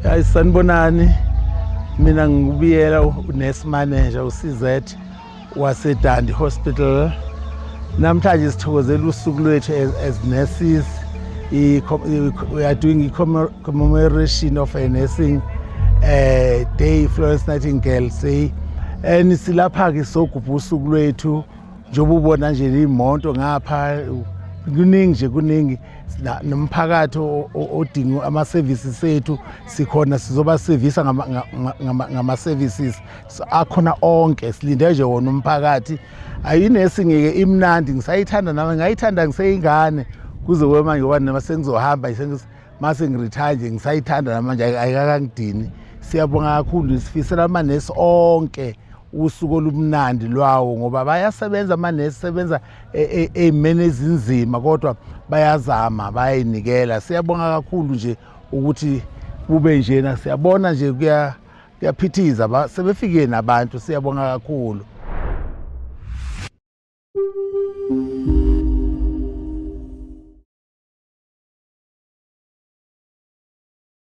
Hayi sanibonani, mina ngubiyela unurse manager uCZ wase Dundee Hospital. Namhlanje sithokozela usuku lwethu as nurses. We are doing a commemoration of a nursing day, Florence Nightingale Day. And silapha ke sogubha usuku lwethu njengoba ubona nje imonto ngapha kuningi nomphakathi odinga ama-services ethu sikhona sizoba-servisa ngama-services akhona onke, silinde nje wona umphakathi. Ayinesi-ke imnandi, ngisayithanda nami ngayithanda ngiseyingane kuze kube manje ngoba noma sengizohamba mase ngiretire nje ngisayithanda namanje ayikakangidini. Siyabonga kakhulu, sifisela amanesi onke usuku olumnandi lwawo ngoba bayasebenza amanesi, sebenza ey'meni ezinzima kodwa bayazama, bayayinikela. Siyabonga kakhulu nje ukuthi kube njena, siyabona nje kuyaphithiza sebefike nabantu, siyabonga kakhulu.